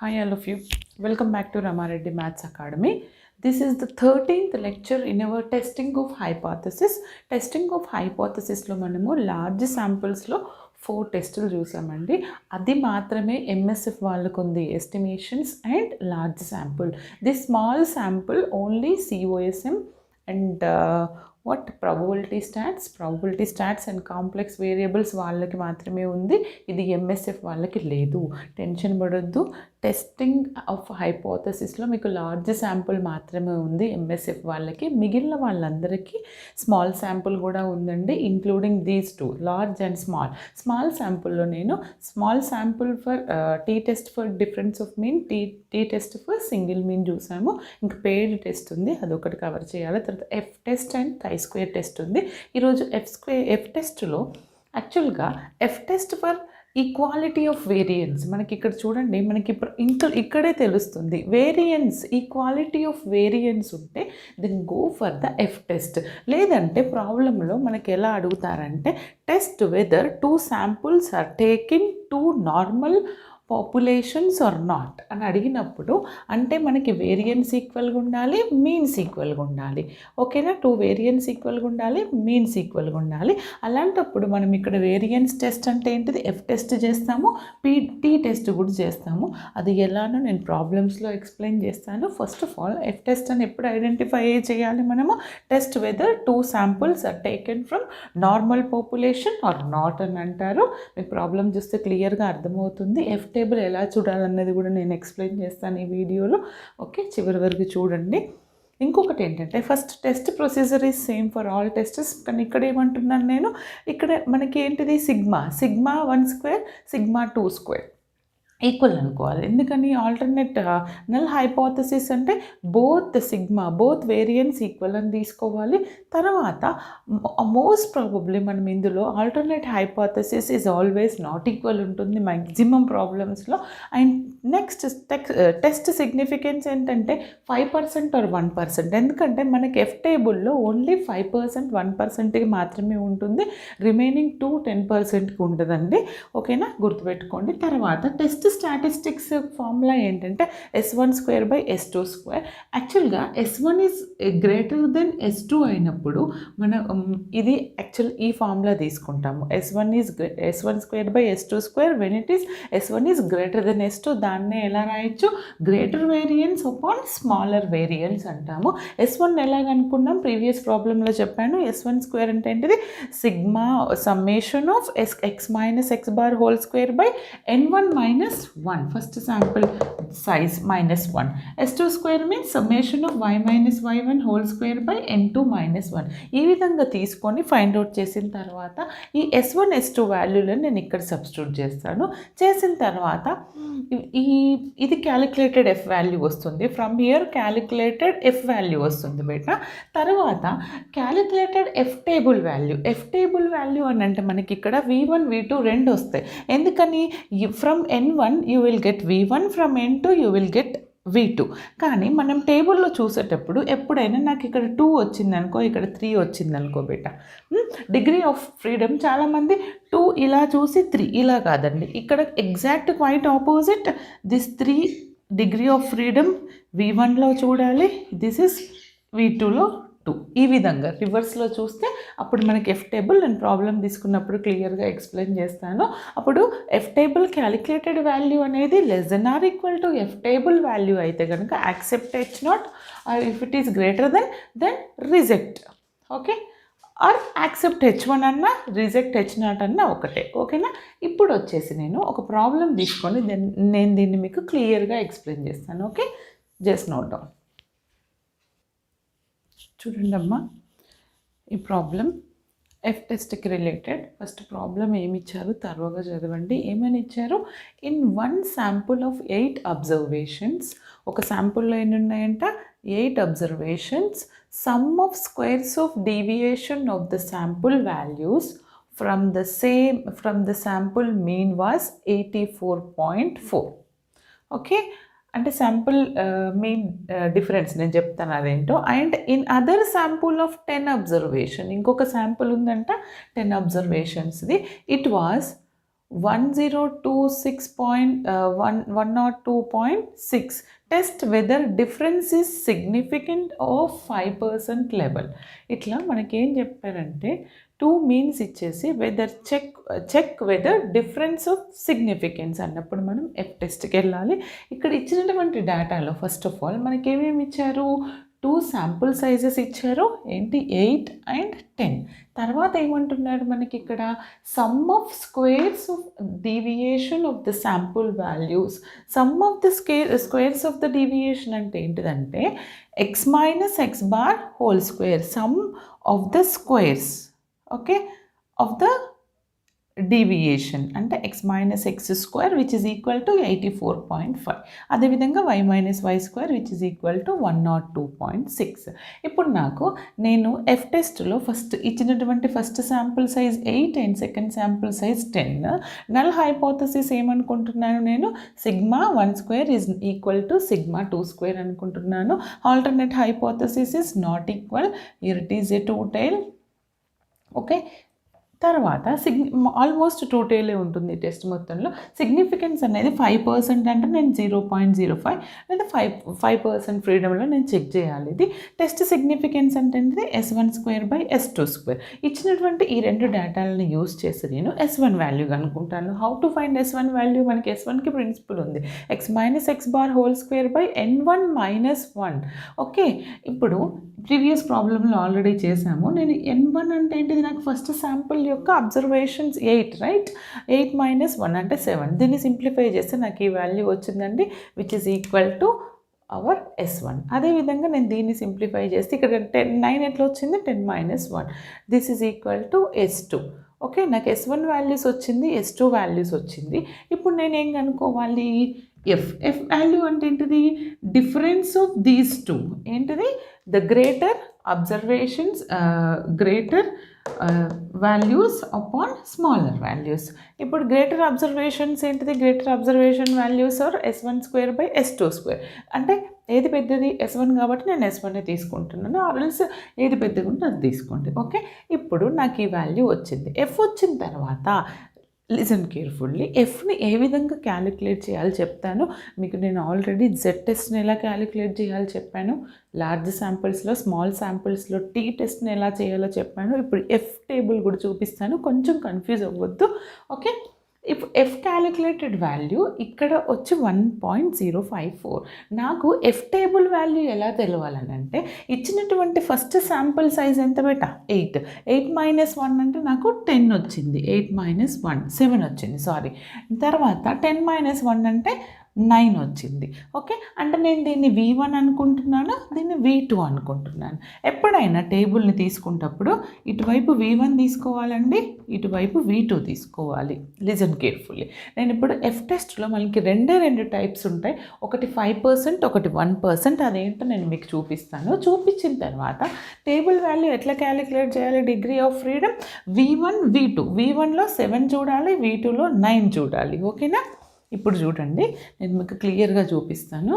Hi all of you. Welcome back to Ramareddy Maths Academy. This is the 13th lecture in our testing of hypothesis. Testing of hypothesis లో మనము large శాంపిల్స్లో 4 టెస్టులు చూసామండి. అది మాత్రమే MSF వాళ్ళకు ఉంది, estimations and large sample. This small sample only COSM and what probability stats and complex variables వాళ్ళకి మాత్రమే ఉంది. ఇది ఎంఎస్ఎఫ్ వాళ్ళకి లేదు. టెన్షన్ పడొద్దు. టెస్టింగ్ ఆఫ్ హైపోథసిస్లో మీకు లార్జ్ శాంపుల్ మాత్రమే ఉంది ఎంఎస్ఎఫ్ వాళ్ళకి. మిగిలిన వాళ్ళందరికీ స్మాల్ శాంపుల్ కూడా ఉందండి, including these two, large and small. Small శాంపుల్లో నేను small sample for T test for difference of mean, T test for single mean చూసాము. ఇంకా పేడ్ టెస్ట్ ఉంది, అదొకటి కవర్ చేయాలి. తర్వాత F test and chi square test ఉంది. ఈరోజు ఎఫ్ టెస్ట్లో యాక్చువల్గా F test for equality of variance మనకి ఇక్కడ చూడండి, మనకి ఇప్పుడు ఇక్కడే తెలుస్తుంది. వేరియన్స్, ఈక్వాలిటీ ఆఫ్ వేరియన్స్ ఉంటే then go for the F test. లేదంటే ప్రాబ్లంలో మనకి ఎలా అడుగుతారంటే test whether 2 samples are taken 2 normal populations are not అని అడిగినప్పుడు అంటే మనకి వేరియన్స్ ఈక్వల్గా ఉండాలి, మీన్స్ ఈక్వల్గా ఉండాలి. ఓకేనా? 2 వేరియన్స్ ఈక్వల్గా ఉండాలి, మీన్స్ ఈక్వల్గా ఉండాలి. అలాంటప్పుడు మనం ఇక్కడ వేరియన్స్ టెస్ట్ అంటే ఏంటిది, ఎఫ్ టెస్ట్ చేస్తాము, టీ టెస్ట్ కూడా చేస్తాము. అది ఎలానో నేను ప్రాబ్లమ్స్లో ఎక్స్ప్లెయిన్ చేస్తాను. First of all F test అని ఎప్పుడు ఐడెంటిఫై చేయాలి మనము, test whether 2 samples are taken from normal population or not అని అంటారు. మీకు ప్రాబ్లం చూస్తే క్లియర్గా అర్థమవుతుంది. ఎఫ్ టేబుల్ ఎలా చూడాలన్నది కూడా నేను ఎక్స్ప్లెయిన్ చేస్తాను ఈ వీడియోలో. ఓకే, చివరి వరకు చూడండి. ఇంకొకటి ఏంటంటే first test procedure is same for all tests. కానీ ఇక్కడ ఏమంటున్నాను నేను, ఇక్కడ మనకి ఏంటిది sigma 1 square, sigma 2 square equal అనుకోవాలి. ఎందుకని ఆల్టర్నేట్ నల్ హైపోథసిస్ అంటే బోత్ వేరియన్స్ ఈక్వల్ అని తీసుకోవాలి. తర్వాత మోస్ట్ ప్రాబబ్లీ మనం ఇందులో alternate hypothesis is always not equal ఉంటుంది మ్యాక్సిమం ప్రాబ్లమ్స్లో. అండ్ నెక్స్ట్ టెస్ట్ సిగ్నిఫికెన్స్ ఏంటంటే 5% ఆర్ 1%. ఎందుకంటే మనకి ఎఫ్ టేబుల్లో ఓన్లీ 5%, 1%కి మాత్రమే ఉంటుంది, రిమైనింగ్ 10%కి ఉంటుందండి. ఓకేనా, గుర్తుపెట్టుకోండి. తర్వాత టెస్ట్ స్టాటిస్టిక్స్ ఫార్ములా ఏంటంటే S1 square by S2 square. యాక్చువల్గా S1 is greater than S2 అయినప్పుడు మనం ఇది యాక్చువల్ ఈ ఫార్ములా తీసుకుంటాము. S1 square by S2 square when it is S1 is greater than S2. దాన్నే ఎలా రాయొచ్చు, greater variance upon smaller variance అంటాము. S1 ఎలాగనుకున్నాం, ప్రీవియస్ ప్రాబ్లంలో చెప్పాను. S1 స్క్వేర్ అంటే ఏంటిది, sigma summation of X minus X bar whole square by N1 minus 1, first sample size minus 1. S2 square means summation of y minus y1 whole square by N2 minus 1. ఈ విధంగా తీసుకొని find out చేసిన తర్వాత ఈ S1 S2 వాల్యూలను నేను ఇక్కడ substitute చేస్తాను. చేసిన తర్వాత ఇది క్యాలిక్యులేటెడ్ ఎఫ్ వాల్యూ వస్తుంది. From here calculated F value వస్తుంది బేటా. తర్వాత క్యాలిక్యులేటెడ్ ఎఫ్ టేబుల్ వాల్యూ అని అంటే మనకి ఇక్కడ V1 V2 రెండు వస్తాయి. ఎందుకని, from N1 you will get V1, from N2 you will get V2. కానీ మనం టేబుల్లో చూసేటప్పుడు ఎప్పుడైనా నాకు ఇక్కడ 2 వచ్చిందనుకో, ఇక్కడ 3 వచ్చిందనుకో బేటా, డిగ్రీ ఆఫ్ ఫ్రీడమ్ చాలామంది 2 ఇలా చూసి 3 ఇలా కాదండి. ఇక్కడ exact quite opposite. This 3 degree of freedom V1లో చూడాలి, దిస్ ఇస్ V2లో 2. ఈ విధంగా రివర్స్లో చూస్తే అప్పుడు మనకి ఎఫ్ టేబుల్ నేను ప్రాబ్లం తీసుకున్నప్పుడు క్లియర్గా ఎక్స్ప్లెయిన్ చేస్తాను. అప్పుడు ఎఫ్ టేబుల్ క్యాలిక్యులేటెడ్ వాల్యూ అనేది less than or equal to F table value అయితే కనుక accept H0, if it is greater than reject. Okay, or accept H1 అన్నా రిజెక్ట్ H0 అన్నా ఒకటే. ఓకేనా? ఇప్పుడు వచ్చేసి నేను ఒక ప్రాబ్లం తీసుకొని నేను దీన్ని మీకు క్లియర్గా ఎక్స్ప్లెయిన్ చేస్తాను. Okay, just note down. చూడండి అమ్మా, ఈ ప్రాబ్లం ఎఫ్ టెస్ట్కి రిలేటెడ్. ఫస్ట్ ప్రాబ్లం ఏమి ఇచ్చారు తర్వాగా చదవండి. ఏమని ఇచ్చారు, ఇన్ 1 శాంపుల్ ఆఫ్ 8 అబ్జర్వేషన్స్, ఒక శాంపుల్లో ఎన్ని ఉన్నాయంట, 8 observations, some of squares of deviation of the sample values from the sample mean was 84.4. Okay, అంటే శాంపుల్ మీన్ డిఫరెన్స్ నేను చెప్తాను అదేంటో. And in other sample of 10 observation, ఇంకొక శాంపుల్ ఉందంట 10 అబ్జర్వేషన్స్ది, it was 102.6. Test whether difference is significant of 5% level. ఇట్లా మనకేం చెప్పారంటే 2 means ఇచ్చేసి whether check whether difference of significance అన్నప్పుడు మనం ఎఫ్ టెస్ట్కి వెళ్ళాలి. ఇక్కడ ఇచ్చినటువంటి డేటాలో ఫస్ట్ ఆఫ్ ఆల్ మనకేమేమి ఇచ్చారు, 2 శాంపుల్ సైజెస్ ఇచ్చారు, ఏంటి 8 and 10. తర్వాత ఏమంటున్నారు మనకి ఇక్కడ some of squares of deviation of the sample values. Some of the squares of the deviation అంటే ఏంటిదంటే x minus x bar whole square, sum of the squares, okay, of the deviation అంటే x minus x square which is equal to 84.5. అదేవిధంగా y minus y square which is equal to 102.6. ఇప్పుడు నేను F టెస్ట్లో first ఇచ్చినటువంటి first sample size 8 and second sample size 10. Null hypothesis ఏమనుకుంటున్నాను నేను, σ1² is equal to σ2² అనుకుంటున్నాను. Alternate hypothesis is not equal, here it is a 2 tail. Okay, తర్వాత almost 2 tail ఉంటుంది test మొత్తంలో. సిగ్నిఫికెన్స్ అనేది 5% అంటే నేను 0.05 లేదా 5% ఫ్రీడమ్లో నేను చెక్ చేయాలి. ఇది టెస్ట్ సిగ్నిఫికెన్స్ అంటే S1²/S2². ఇచ్చినటువంటి ఈ 2 డేటాలను యూస్ చేసి నేను S1 వాల్యూ కనుక్కుంటాను. How to find S1 value? మనకి S1కి ప్రిన్సిపల్ ఉంది, x minus x bar whole square by n1 minus 1. Okay, ఇప్పుడు ప్రీవియస్ ప్రాబ్లంలో ఆల్రెడీ చేసాము. నేను n1 అంటే ఏంటిది, నాకు ఫస్ట్ శాంపుల్ యొక్క అబ్జర్వేషన్స్ 8, రైట్? 8 minus 1 అంటే 7. దీన్ని సింప్లిఫై చేస్తే నాకు ఈ వాల్యూ వచ్చిందండి, which is equal to our S1. అదేవిధంగా నేను దీన్ని సింప్లిఫై చేస్తే ఇక్కడ 9 ఎట్లా వచ్చింది, 10 minus 1. This is equal to S2. Okay, నాకు S1 వాల్యూస్ వచ్చింది, S2 వాల్యూస్ వచ్చింది. ఇప్పుడు నేను ఏం కనుక్కోవాలి, ఎఫ్ వాల్యూ అంటే ఏంటిది, డిఫరెన్స్ ఆఫ్ దీస్ 2. ఏంటిది, the greater observations, greater values upon smaller values. ఇప్పుడు గ్రేటర్ అబ్జర్వేషన్స్ ఏంటిది, greater observation values are S1²/S2². అంటే ఏది పెద్దది, S1 కాబట్టి నేను S1 తీసుకుంటున్నాను, ఆర్ఎల్స్ ఏది పెద్దగా ఉంటే అది తీసుకోండి. ఓకే, ఇప్పుడు నాకు ఈ వాల్యూ వచ్చింది. ఎఫ్ వచ్చిన తర్వాత లిసన్ కేర్ఫుల్లీ, ఎఫ్ని ఏ విధంగా క్యాలిక్యులేట్ చేయాలో చెప్తాను మీకు. నేను ఆల్రెడీ జెడ్ టెస్ట్ని ఎలా క్యాలిక్యులేట్ చేయాలో చెప్పాను, లార్జ్ శాంపిల్స్లో, స్మాల్ శాంపిల్స్లో టీ టెస్ట్ని ఎలా చేయాలో చెప్పాను. ఇప్పుడు ఎఫ్ టేబుల్ కూడా చూపిస్తాను, కొంచెం కన్ఫ్యూజ్ అవ్వద్దు. ఓకే, ఇప్పుడు ఎఫ్ క్యాలిక్యులేటెడ్ వాల్యూ ఇక్కడ వచ్చి 1.054. నాకు ఎఫ్ టేబుల్ వాల్యూ ఎలా తెలవాలని అంటే, ఇచ్చినటువంటి ఫస్ట్ శాంపుల్ సైజ్ ఎంత బేట, 8. 8 minus 1 అంటే నాకు 10 వచ్చింది, 8 minus 1 7 వచ్చింది, సారీ. తర్వాత 10 minus 1 అంటే 9 వచ్చింది. ఓకే, అంటే నేను దీన్ని V1 అనుకుంటున్నాను, దీన్ని V2 అనుకుంటున్నాను. ఎప్పుడైనా టేబుల్ని తీసుకున్నప్పుడు ఇటువైపు V1 తీసుకోవాలండి, ఇటువైపు V2 తీసుకోవాలి. Listen carefully. నేను ఇప్పుడు ఎఫ్ టెస్ట్లో మనకి రెండు టైప్స్ ఉంటాయి, ఒకటి 5%, ఒకటి 1%. అదేంటో నేను మీకు చూపిస్తాను. చూపించిన తర్వాత టేబుల్ వాల్యూ ఎట్లా క్యాలిక్యులేట్ చేయాలి, degree of freedom V1 V2. V1లో 7 చూడాలి, V2లో 9 చూడాలి. ఓకేనా, ఇప్పుడు చూడండి నేను మీకు క్లియర్గా చూపిస్తాను.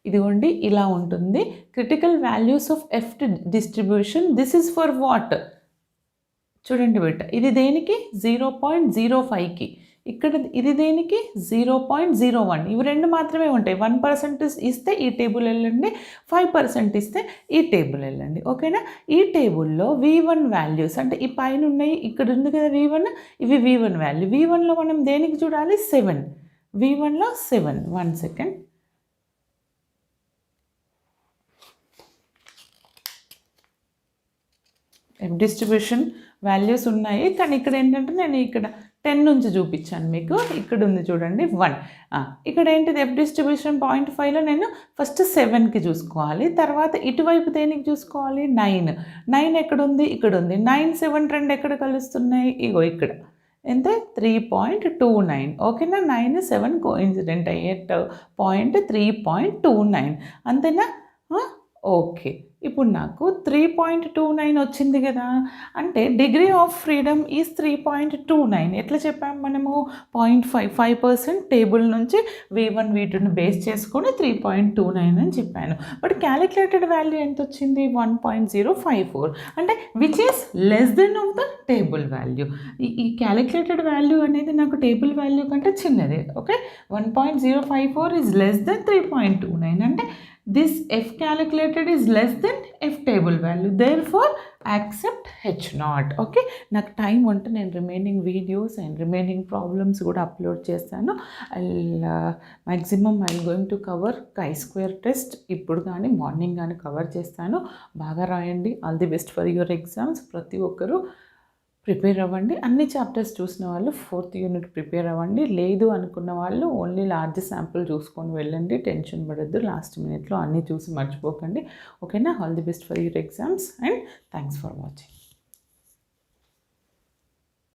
ఇదిగోండి ఇలా ఉంటుంది critical values of F distribution. This is for what, చూడండి బిడ్డ, ఇది దేనికి 0.05కి, ఇక్కడ ఇది దేనికి 0.01. ఇవి 2 మాత్రమే ఉంటాయి. 1% ఇస్తే ఈ టేబుల్ వెళ్ళండి, 5% ఇస్తే ఈ టేబుల్ వెళ్ళండి. ఓకేనా, ఈ టేబుల్లో V1 వాల్యూస్ అంటే ఈ పైన ఉన్నాయి, ఇక్కడ ఉంది కదా V1, ఇవి V1 వాల్యూ. V1లో మనం దేనికి చూడాలి, 7. V1లో 7. 1 second. డిస్ట్రిబ్యూషన్ వాల్యూస్ ఉన్నాయి, కానీ ఇక్కడ ఏంటంటే నేను ఇక్కడ 10 నుంచి చూపించాను మీకు. ఇక్కడ ఉంది చూడండి 1. ఇక్కడ ఏంటిది, ఎఫ్ డిస్ట్రిబ్యూషన్ 0.5లో నేను ఫస్ట్ 7కి చూసుకోవాలి, తర్వాత ఇటువైపు దేనికి చూసుకోవాలి, 9. 9 ఎక్కడ ఉంది, ఇక్కడ ఉంది. 9 7 2 ఎక్కడ కలుస్తున్నాయి, ఇగో ఇక్కడ. ఎంత, 3.29. ఓకేనా, 9 7 కోఇన్సిడెంట్ అయ్యే 3.29 అంతేనా. ఓకే, ఇప్పుడు నాకు 3.29 వచ్చింది కదా, అంటే డిగ్రీ ఆఫ్ ఫ్రీడమ్ ఈజ్ 3.29. ఎట్లా చెప్పాము మనము? 0.55% టేబుల్ నుంచి V1 V2ని బేస్ చేసుకొని 3.29 అని చెప్పాను. బట్ క్యాలిక్యులేటెడ్ వాల్యూ ఎంత వచ్చింది? 1.054, అంటే which is less than of the table value. ఈ క్యాలిక్యులేటెడ్ వాల్యూ అనేది నాకు టేబుల్ వాల్యూ కంటే చిన్నది. ఓకే, 1.054 ఈజ్ లెస్ దెన్ 3.29, అంటే this F calculated is less than F table value, therefore accept H0. Okay, నాకు టైం ఉంటే నేను remaining videos and remaining problems కూడా అప్లోడ్ చేస్తాను. Maximum I going to cover chi-square test ఇప్పుడు కానీ morning కానీ cover చేస్తాను. బాగా రాయండి. All the best for your exams. ప్రతి ఒక్కరూ ప్రిపేర్ అవ్వండి. అన్ని చాప్టర్స్ చూసిన వాళ్ళు 4th యూనిట్ ప్రిపేర్ అవ్వండి. లేదు అనుకున్న వాళ్ళు ఓన్లీ లార్జ్ శాంపుల్ చూసుకొని వెళ్ళండి. టెన్షన్ పడద్దు. లాస్ట్ మినిట్లో అన్నీ చూసి మర్చిపోకండి. ఓకేనా? All the best for your exams and thanks for watching.